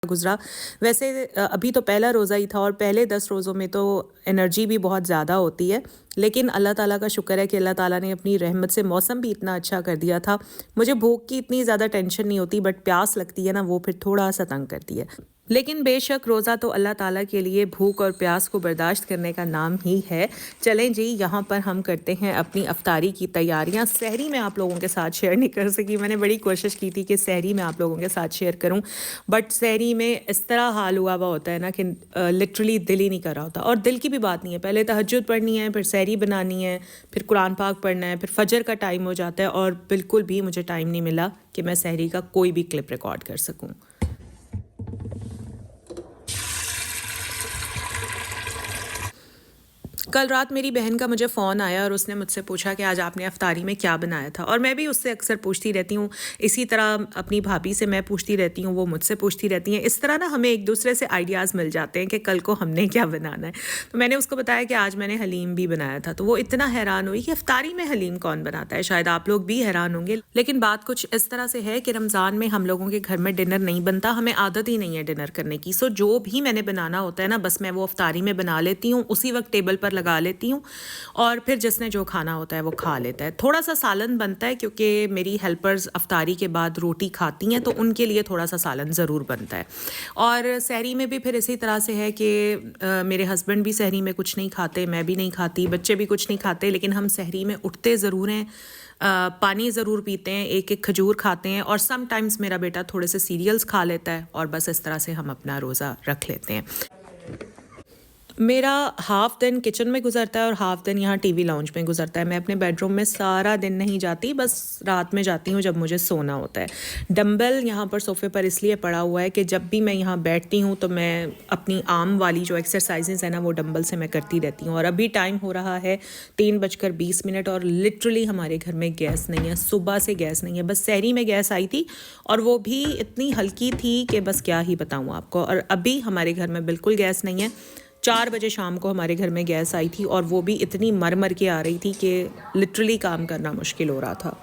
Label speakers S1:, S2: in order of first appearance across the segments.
S1: गुजरा। वैसे अभी तो पहला रोज़ा ही था और पहले 10 रोज़ों में तो एनर्जी भी बहुत ज़्यादा होती है, लेकिन अल्लाह ताला का शुक्र है कि अल्लाह ताला ने अपनी रहमत से मौसम भी इतना अच्छा कर दिया था। मुझे भूख की इतनी ज़्यादा टेंशन नहीं होती, बट प्यास लगती है ना, वो फिर थोड़ा सा तंग करती है। लेकिन बेशक रोज़ा तो अल्लाह ताला के लिए भूख और प्यास को बर्दाश्त करने का नाम ही है। चलें जी, यहाँ पर हम करते हैं अपनी अफ्तारी की तैयारियाँ। सहरी में आप लोगों के साथ शेयर नहीं कर सकी, मैंने बड़ी कोशिश की थी कि सहरी में आप लोगों के साथ शेयर करूँ, बट सहरी में इस तरह हाल हुआ हुआ होता है ना कि लिटरली दिल ही नहीं कर रहा होता। और दिल की भी बात नहीं है, पहले तहज्जुद पढ़नी है, फिर सहरी बनानी है, फिर कुरान पाक पढ़ना है, फिर फजर का टाइम हो जाता है और बिल्कुल भी मुझे टाइम नहीं मिला कि मैं सहरी का कोई भी क्लिप रिकॉर्ड कर सकूँ। कल रात मेरी बहन का मुझे फ़ोन आया और उसने मुझसे पूछा कि आज आपने अफ्तारी में क्या बनाया था, और मैं भी उससे अक्सर पूछती रहती हूँ। इसी तरह अपनी भाभी से मैं पूछती रहती हूँ, वो मुझसे पूछती रहती हैं। इस तरह ना हमें एक दूसरे से आइडियाज़ मिल जाते हैं कि कल को हमने क्या बनाना है। तो मैंने उसको बताया कि आज मैंने हलीम भी बनाया था, तो वो इतना हैरान हुई कि अफ्तारी में हलीम कौन बनाता है। शायद आप लोग भी हैरान होंगे, लेकिन बात कुछ इस तरह से है कि रमज़ान में हम लोगों के घर में डिनर नहीं बनता, हमें आदत ही नहीं है डिनर करने की। सो जो भी मैंने बनाना होता है ना, बस मैं वो अफ्तारी में बना लेती हूँ, उसी वक्त टेबल पर लगा लेती हूँ और फिर जिसने जो खाना होता है वो खा लेता है। थोड़ा सा सालन बनता है क्योंकि मेरी हेल्पर्स अफ्तारी के बाद रोटी खाती हैं, तो उनके लिए थोड़ा सा सालन ज़रूर बनता है। और सहरी में भी फिर इसी तरह से है कि मेरे हस्बैंड भी सहरी में कुछ नहीं खाते, मैं भी नहीं खाती, बच्चे भी कुछ नहीं खाते, लेकिन हम सहरी में उठते ज़रूर हैं, पानी ज़रूर पीते हैं, एक एक खजूर खाते हैं, और समटाइम्स मेरा बेटा थोड़े से सीरियल्स खा लेता है, और बस इस तरह से हम अपना रोज़ा रख लेते हैं। मेरा हाफ़ दिन किचन में गुजरता है और हाफ़ दिन यहाँ टीवी लाउंज में गुजरता है। मैं अपने बेडरूम में सारा दिन नहीं जाती, बस रात में जाती हूँ जब मुझे सोना होता है। डंबल यहाँ पर सोफ़े पर इसलिए पड़ा हुआ है कि जब भी मैं यहाँ बैठती हूँ तो मैं अपनी आर्म वाली जो एक्सरसाइजेज़ है ना, वो डंबल से मैं करती रहती हूँ। और अभी टाइम हो रहा है 3:20 और लिटरली हमारे घर में गैस नहीं है, सुबह से गैस नहीं है। बस सहरी में गैस आई थी और वो भी इतनी हल्की थी कि बस क्या ही बताऊँ आपको। और अभी हमारे घर में बिल्कुल गैस नहीं है। 4 बजे शाम को हमारे घर में गैस आई थी और वो भी इतनी मर मर के आ रही थी कि लिटरली काम करना मुश्किल हो रहा था।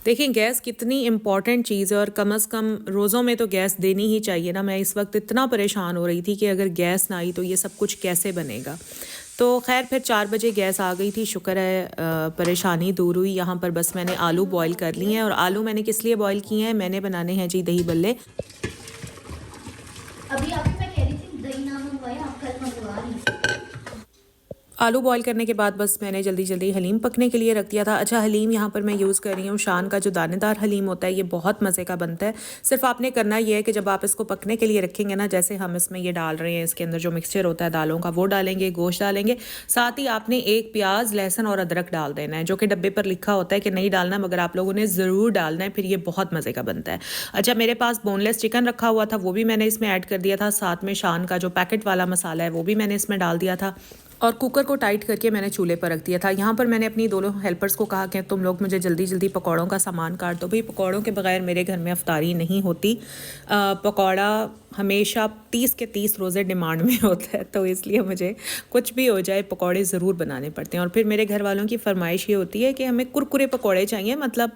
S1: देखिए, गैस कितनी इम्पॉर्टेंट चीज़ है और कम से कम रोज़ों में तो गैस देनी ही चाहिए ना। मैं इस वक्त इतना परेशान हो रही थी कि अगर गैस ना आई तो ये सब कुछ कैसे बनेगा। तो खैर फिर 4 बजे गैस आ गई थी, शुक्र है परेशानी दूर हुई। यहाँ पर बस मैंने आलू बॉईल कर लिए हैं, और आलू मैंने किस लिए बॉईल किए हैं, मैंने बनाने हैं जी दही बल्ले। अभी आपको मैं कह रही थी दही ना मंगवाए, आप कल मंगवा रही। आलू बॉईल करने के बाद बस मैंने जल्दी जल्दी हलीम पकने के लिए रख दिया था। अच्छा, हलीम यहाँ पर मैं यूज़ कर रही हूँ शान का जो दानेदार हलीम होता है, ये बहुत मज़े का बनता है। सिर्फ आपने करना ये है कि जब आप इसको पकने के लिए रखेंगे ना, जैसे हम इसमें ये डाल रहे हैं, इसके अंदर जो मिक्सचर होता है दालों का वो डालेंगे, गोश्त डालेंगे, साथ ही आपने एक प्याज, लहसुन और अदरक डाल देना है, जो कि डब्बे पर लिखा होता है कि नहीं डालना, मगर आप लोगों ने ज़रूर डालना है, फिर ये बहुत मज़े का बनता है। अच्छा, मेरे पास बोनलेस चिकन रखा हुआ था, वो भी मैंने इसमें ऐड कर दिया था। साथ में शान का जो पैकेट वाला मसाला है वो भी मैंने इसमें डाल दिया था, और कुकर को टाइट करके मैंने चूल्हे पर रख दिया था। यहाँ पर मैंने अपनी दोनों हेल्पर्स को कहा कि तुम लोग मुझे जल्दी जल्दी पकौड़ों का सामान काट दो। भाई, पकौड़ों के बगैर मेरे घर में अफ्तारी नहीं होती। पकौड़ा हमेशा 30 के 30 रोज़े डिमांड में होता है, तो इसलिए मुझे कुछ भी हो जाए पकौड़े ज़रूर बनाने पड़ते हैं। और फिर मेरे घर वालों की फरमाइश ये होती है कि हमें कुरकुरे पकौड़े चाहिए, मतलब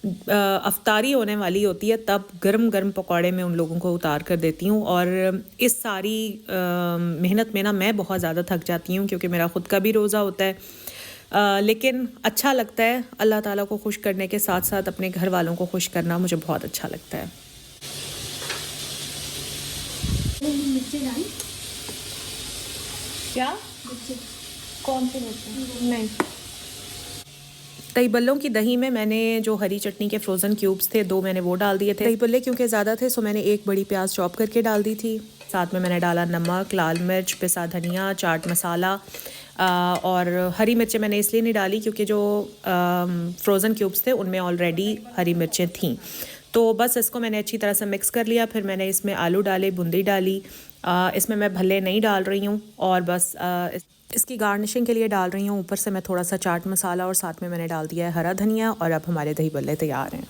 S1: अफ्तारी होने वाली होती है तब गरम गरम पकौड़े मैं उन लोगों को उतार कर देती हूँ। और इस सारी मेहनत में ना मैं बहुत ज़्यादा थक जाती हूँ, क्योंकि मेरा ख़ुद का भी रोज़ा होता है। लेकिन अच्छा लगता है, अल्लाह ताला को खुश करने के साथ साथ अपने घर वालों को खुश करना मुझे बहुत अच्छा लगता है। क्या? कौन से मिर्ची? नहीं। दही बल्लों की दही में मैंने जो हरी चटनी के फ्रोज़न क्यूब्स थे 2 मैंने वो डाल दिए थे। दही बल्ले क्योंकि ज़्यादा थे, सो मैंने एक बड़ी प्याज चॉप करके डाल दी थी। साथ में मैंने डाला नमक, लाल मिर्च, पिसा धनिया, चाट मसाला, और हरी मिर्चें मैंने इसलिए नहीं डाली क्योंकि जो फ्रोज़न क्यूब्स थे उनमें ऑलरेडी हरी मिर्चें थीं। तो बस इसको मैंने अच्छी तरह से मिक्स कर लिया। फिर मैंने इसमें आलू डाले, बूंदी डाली। इसमें मैं भल्ले नहीं डाल रही हूँ, और बस इसकी गार्निशिंग के लिए डाल रही हूँ ऊपर से मैं थोड़ा सा चाट मसाला, और साथ में मैंने डाल दिया है हरा धनिया। और अब हमारे दही बल्ले तैयार हैं।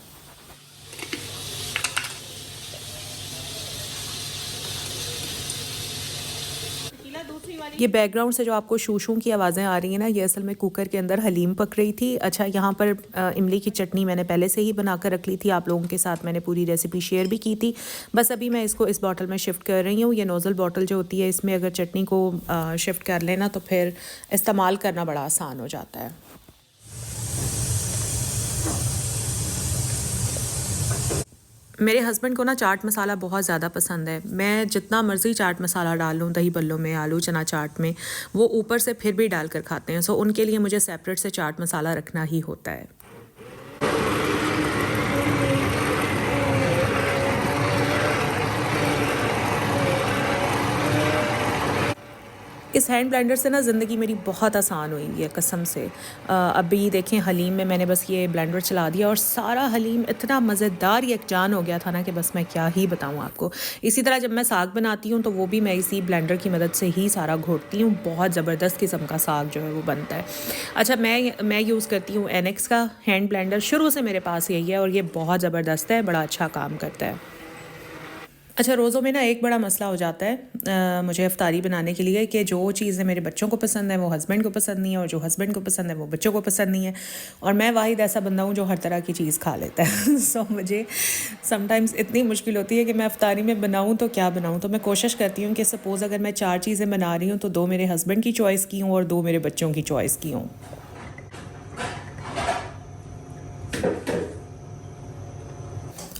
S1: ये बैकग्राउंड से जो आपको शू शू की आवाज़ें आ रही हैं ना, ये असल में कुकर के अंदर हलीम पक रही थी। अच्छा, यहाँ पर इमली की चटनी मैंने पहले से ही बना कर रख ली थी, आप लोगों के साथ मैंने पूरी रेसिपी शेयर भी की थी। बस अभी मैं इसको इस बॉटल में शिफ्ट कर रही हूँ। ये नोज़ल बॉटल जो होती है, इसमें अगर चटनी को शिफ्ट कर लेना तो फिर इस्तेमाल करना बड़ा आसान हो जाता है। मेरे हस्बैंड को ना चाट मसाला बहुत ज़्यादा पसंद है। मैं जितना मर्ज़ी चाट मसाला डाल लूँ दही बल्लों में, आलू चना चाट में, वो ऊपर से फिर भी डाल कर खाते हैं। सो उनके लिए मुझे सेपरेट से चाट मसाला रखना ही होता है। इस हैंड ब्लेंडर से ना ज़िंदगी मेरी बहुत आसान हुई है कसम से। अभी देखें, हलीम में मैंने बस ये ब्लेंडर चला दिया और सारा हलीम इतना मज़ेदार यकजान हो गया था ना कि बस मैं क्या ही बताऊँ आपको। इसी तरह जब मैं साग बनाती हूँ तो वो भी मैं इसी ब्लेंडर की मदद से ही सारा घोटती हूँ। बहुत ज़बरदस्त किस्म का साग जो है वो बनता है। अच्छा, मैं यूज़ करती हूँ एनेक्स का हैंड ब्लेंडर। शुरू से मेरे पास यही है और ये बहुत ज़बरदस्त है, बड़ा अच्छा काम करता है। अच्छा, रोज़ों में ना एक बड़ा मसला हो जाता है मुझे इफ्तारी बनाने के लिए कि जो चीज़ें मेरे बच्चों को पसंद है वो हस्बैंड को पसंद नहीं है, और जो हस्बैंड को पसंद है वो बच्चों को पसंद नहीं है। और मैं वाहिद ऐसा बंदा हूँ जो हर तरह की चीज़ खा लेता है। सो मुझे समटाइम्स इतनी मुश्किल होती है कि मैं इफ्तारी में बनाऊँ तो क्या बनाऊँ। तो मैं कोशिश करती हूँ कि सपोज़ अगर मैं 4 चीज़ें बना रही हूँ तो 2 मेरे हस्बैंड की चॉइस की हूँ और 2 मेरे बच्चों की चॉइस की हूँ।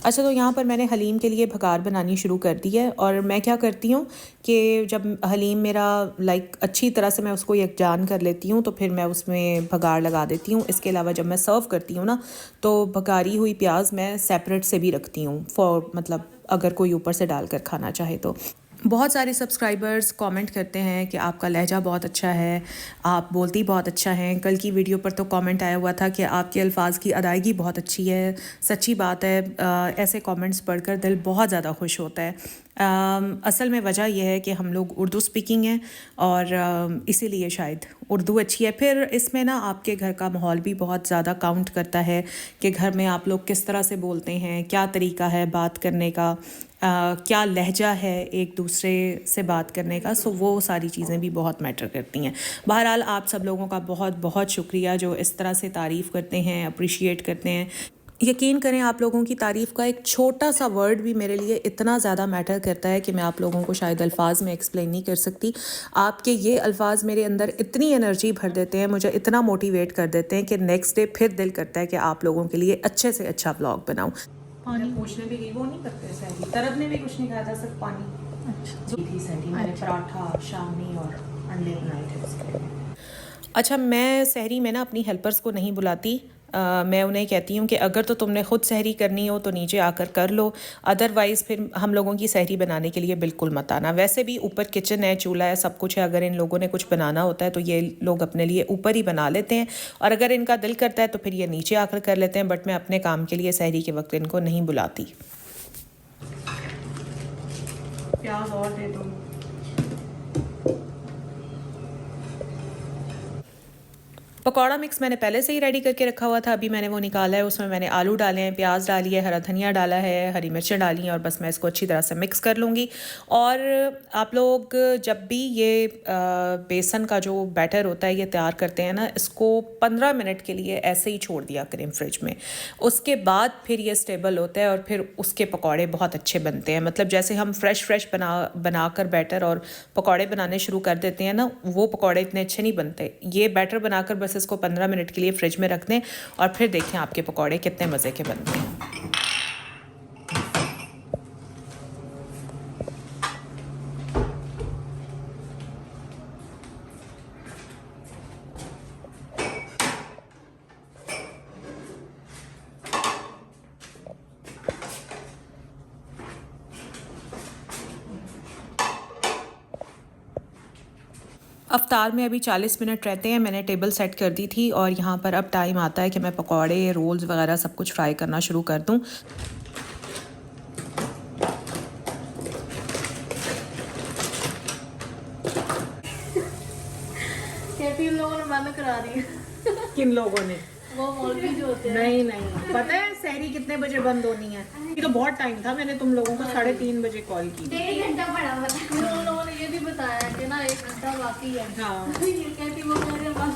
S1: अच्छा, तो यहाँ पर मैंने हलीम के लिए भगार बनानी शुरू कर दी है। और मैं क्या करती हूँ कि जब हलीम मेरा अच्छी तरह से मैं उसको यकजान कर लेती हूँ तो फिर मैं उसमें भगार लगा देती हूँ। इसके अलावा जब मैं सर्व करती हूँ ना तो भगारी हुई प्याज मैं सेपरेट से भी रखती हूँ मतलब अगर कोई ऊपर से डाल कर खाना चाहे तो। बहुत सारे सब्सक्राइबर्स कमेंट करते हैं कि आपका लहजा बहुत अच्छा है, आप बोलती बहुत अच्छा हैं। कल की वीडियो पर तो कमेंट आया हुआ था कि आपके अल्फाज की अदायगी बहुत अच्छी है। सच्ची बात है, ऐसे कमेंट्स पढ़कर दिल बहुत ज़्यादा खुश होता है। असल में वजह यह है कि हम लोग उर्दू स्पीकिंग हैं और इसीलिए शायद उर्दू अच्छी है। फिर इसमें ना आपके घर का माहौल भी बहुत ज़्यादा काउंट करता है कि घर में आप लोग किस तरह से बोलते हैं, क्या तरीका है बात करने का, क्या लहजा है एक दूसरे से बात करने का। सो वो सारी चीज़ें भी बहुत मैटर करती हैं। बहरहाल आप सब लोगों का बहुत बहुत शुक्रिया जो इस तरह से तारीफ़ करते हैं, अप्रिशिएट करते हैं। यकीन करें, आप लोगों की तारीफ़ का एक छोटा सा वर्ड भी मेरे लिए इतना ज़्यादा मैटर करता है कि मैं आप लोगों को शायद अल्फाज में एक्सप्लेन नहीं कर सकती। आपके ये अल्फाज मेरे अंदर इतनी एनर्जी भर देते हैं, मुझे इतना मोटिवेट कर देते हैं कि नेक्स्ट डे फिर दिल करता है कि आप लोगों के लिए अच्छे से अच्छा व्लॉग बनाऊँ। पानी पूछने भी गई, वो नहीं करते सहरी। तरब ने भी कुछ नहीं खाया था, सिर्फ पानी। अच्छा थी सहरी, मैंने पराठा शामी और अंडे बनाए थे उसके। अच्छा, मैं सहरी में ना अपनी हेल्पर्स को नहीं बुलाती। मैं उन्हें कहती हूँ कि अगर तो तुमने ख़ुद सहरी करनी हो तो नीचे आकर कर लो, अदरवाइज़ फिर हम लोगों की सहरी बनाने के लिए बिल्कुल मत आना। वैसे भी ऊपर किचन है, चूल्हा है, सब कुछ है। अगर इन लोगों ने कुछ बनाना होता है तो ये लोग अपने लिए ऊपर ही बना लेते हैं, और अगर इनका दिल करता है तो फिर ये नीचे आकर कर लेते हैं। बट मैं अपने काम के लिए सहरी के वक्त इनको नहीं बुलाती। प्याज और दे दो। पकौड़ा मिक्स मैंने पहले से ही रेडी करके रखा हुआ था, अभी मैंने वो निकाला है। उसमें मैंने आलू डाले हैं, प्याज डाली है, हरा धनिया डाला है, हरी मिर्चें डाली हैं, और बस मैं इसको अच्छी तरह से मिक्स कर लूँगी। और आप लोग जब भी ये बेसन का जो बैटर होता है ये तैयार करते हैं ना, इसको 15 मिनट के लिए ऐसे ही छोड़ दिया करें फ्रिज में। उसके बाद फिर ये स्टेबल होता है और फिर उसके पकौड़े बहुत अच्छे बनते हैं। मतलब जैसे हम फ्रेश बनाकर बैटर और पकौड़े बनाने शुरू कर देते हैं ना, वो पकौड़े इतने अच्छे नहीं बनते। ये बैटर बनाकर बस इसको 15 मिनट के लिए फ्रिज में रख दें और फिर देखें आपके पकौड़े कितने मज़े के बनते हैं। अफ्तार में अभी 40 मिनट रहते हैं। मैंने टेबल सेट कर दी थी और यहाँ पर अब टाइम आता है कि मैं पकौड़े, रोल्स वगैरह सब कुछ फ्राई करना शुरू कर दूँ।
S2: कैफी इन लोगों ने बंद करा दी।
S1: किन लोगों ने?
S2: वो मौलवी जो होते हैं।
S1: नहीं पता है सहरी कितने बजे बंद होनी है? ये तो बहुत टाइम था, मैंने तुम लोगों को 3:30 बजे कॉल की।
S2: 1.5 घंटा पड़ा हुआ था। उन लोगों ने ये भी बताया कि ना 1 घंटा बाकी है।
S1: हाँ।
S2: ये कहती वो कह रही है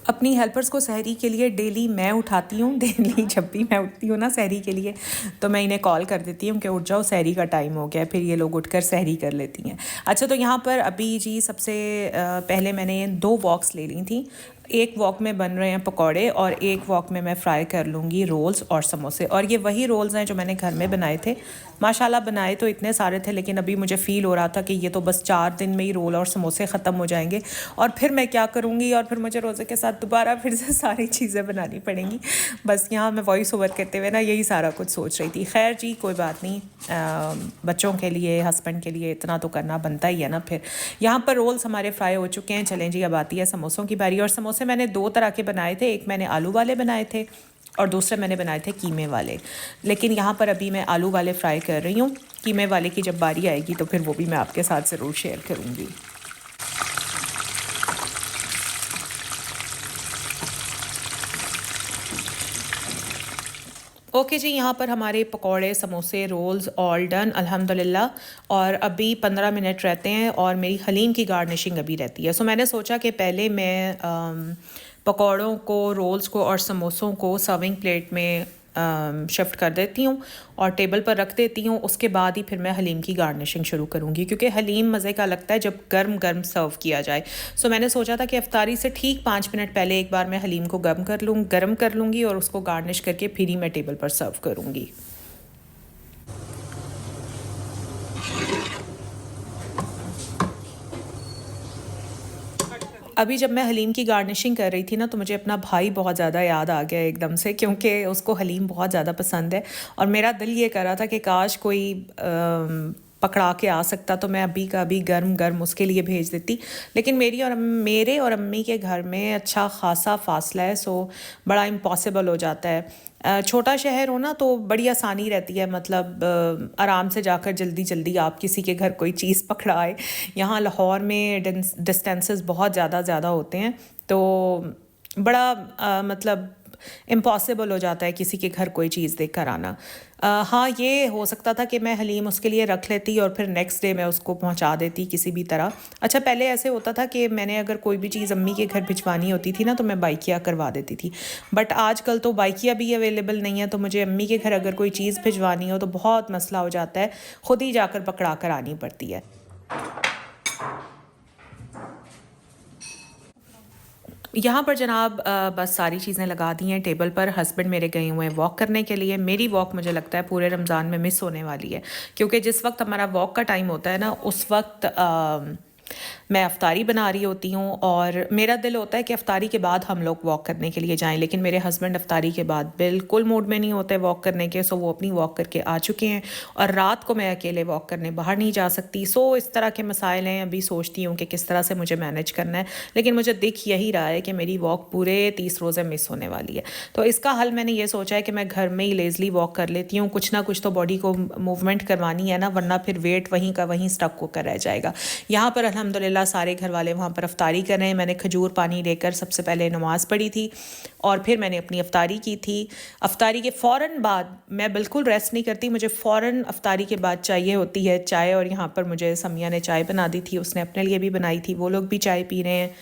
S1: अपनी हेल्पर्स को सहरी के लिए डेली मैं उठाती हूँ। डेली जब भी मैं उठती हूँ ना सहरी के लिए, तो मैं इन्हें कॉल कर देती हूँ कि उठ जाओ, सहरी का टाइम हो गया है। फिर ये लोग उठकर सहरी कर लेती हैं। अच्छा, तो यहाँ पर अभी जी सबसे पहले मैंने 2 वॉक्स ले ली थी। एक वॉक में बन रहे हैं पकौड़े और एक वॉक में मैं फ्राई कर लूँगी रोल्स और समोसे। और ये वही रोल्स हैं जो मैंने घर में बनाए थे। माशाल्लाह बनाए तो इतने सारे थे, लेकिन अभी मुझे फ़ील हो रहा था कि ये तो बस 4 दिन में ही रोल और समोसे ख़त्म हो जाएंगे और फिर मैं क्या करूँगी, और फिर मुझे रोज़े के साथ दोबारा फिर से सारी चीज़ें बनानी पड़ेंगी। बस यहाँ मैं वॉइस ओवर करते हुए ना यही सारा कुछ सोच रही थी। खैर जी, कोई बात नहीं, बच्चों के लिए, हस्बैंड के लिए इतना तो करना बनता ही है ना। फिर यहाँ पर रोल्स हमारे फ्राई हो चुके हैं। चलें जी, अब आती है समोसों की बारी। और समोसे मैंने 2 तरह के बनाए थे। एक मैंने आलू वाले बनाए थे और दूसरे मैंने बनाए थे कीमे वाले। लेकिन यहाँ पर अभी मैं आलू वाले फ्राई कर रही हूँ। कीमे वाले की जब बारी आएगी तो फिर वो भी मैं आपके साथ ज़रूर शेयर करूँगी। ओके जी, यहाँ पर हमारे पकौड़े, समोसे, रोल्स ऑल डन अल्हम्दुलिल्लाह। और अभी 15 मिनट रहते हैं और मेरी हलीम की गार्निशिंग अभी रहती है। सो मैंने सोचा कि पहले मैं पकौड़ों को, रोल्स को और समोसों को सर्विंग प्लेट में शिफ्ट कर देती हूँ और टेबल पर रख देती हूँ। उसके बाद ही फिर मैं हलीम की गार्निशिंग शुरू करूँगी, क्योंकि हलीम मज़े का लगता है जब गर्म गर्म सर्व किया जाए। सो मैंने सोचा था कि इफ्तारी से ठीक 5 मिनट पहले एक बार मैं हलीम को गर्म कर लूँगी और उसको गार्निश करके फिर ही मैं टेबल पर सर्व करूँगी। अभी जब मैं हलीम की गार्निशिंग कर रही थी ना, तो मुझे अपना भाई बहुत ज़्यादा याद आ गया एकदम से, क्योंकि उसको हलीम बहुत ज़्यादा पसंद है। और मेरा दिल ये कर रहा था कि काश कोई पकड़ा के आ सकता तो मैं अभी का अभी गर्म गर्म उसके लिए भेज देती। लेकिन मेरे और अम्मी के घर में अच्छा खासा फासला है, सो बड़ा इम्पॉसिबल हो जाता है। छोटा शहर हो ना तो बड़ी आसानी रहती है, मतलब आराम से जाकर जल्दी जल्दी आप किसी के घर कोई चीज़ पकड़ाए। यहाँ लाहौर में डिस्टेंसेस बहुत ज़्यादा होते हैं, तो बड़ा मतलब इम्पॉसिबल हो जाता है किसी के घर कोई चीज़ देख कर आना। हाँ, ये हो सकता था कि मैं हलीम उसके लिए रख लेती और फिर नेक्स्ट डे मैं उसको पहुंचा देती किसी भी तरह। अच्छा, पहले ऐसे होता था कि मैंने अगर कोई भी चीज़ अम्मी के घर भिजवानी होती थी ना, तो मैं बाइकिया करवा देती थी। बट आजकल तो बाइकिया भी अवेलेबल नहीं है, तो मुझे अम्मी के घर अगर कोई चीज़ भिजवानी हो तो बहुत मसला हो जाता है, ख़ुद ही जाकर पकड़ा कर आनी पड़ती है। यहाँ पर जनाब बस सारी चीज़ें लगा दी हैं टेबल पर। हस्बैंड मेरे गए हुए हैं वॉक करने के लिए। मेरी वॉक मुझे लगता है पूरे रमज़ान में मिस होने वाली है, क्योंकि जिस वक्त हमारा वॉक का टाइम होता है ना, उस वक्त मैं अफ्तारी बना रही होती हूँ और मेरा दिल होता है कि अफ्तारी के बाद हम लोग वॉक करने के लिए जाएं, लेकिन मेरे हस्बैंड अफ्तारी के बाद बिल्कुल मूड में नहीं होते वॉक करने के। सो वो अपनी वॉक करके आ चुके हैं और रात को मैं अकेले वॉक करने बाहर नहीं जा सकती। सो इस तरह के मसाइल हैं। अभी सोचती हूँ कि किस तरह से मुझे मैनेज करना है, लेकिन मुझे दिख यही रहा है कि मेरी वॉक पूरे 30 रोज़े मिस होने वाली है। तो इसका हल मैंने ये सोचा है कि मैं घर में ही लेज़ली वॉक कर लेती हूँ। कुछ ना कुछ तो बॉडी को मूवमेंट करवानी है ना, वरना फिर वेट वहीं का वहीं स्टक होकर रह जाएगा। यहाँ पर अल्हम्दुलिल्लाह सारे घर वाले वहाँ पर अफ्तारी कर रहे हैं। मैंने खजूर पानी लेकर सबसे पहले नमाज़ पढ़ी थी और फिर मैंने अपनी अफ्तारी की थी। अफ्तारी के फ़ौरन बाद मैं बिल्कुल रेस्ट नहीं करती, मुझे फ़ौरन अफ्तारी के बाद चाहिए होती है चाय। और यहाँ पर मुझे समिया ने चाय बना दी थी, उसने अपने लिए भी बनाई थी, वो लोग भी चाय पी रहे हैं।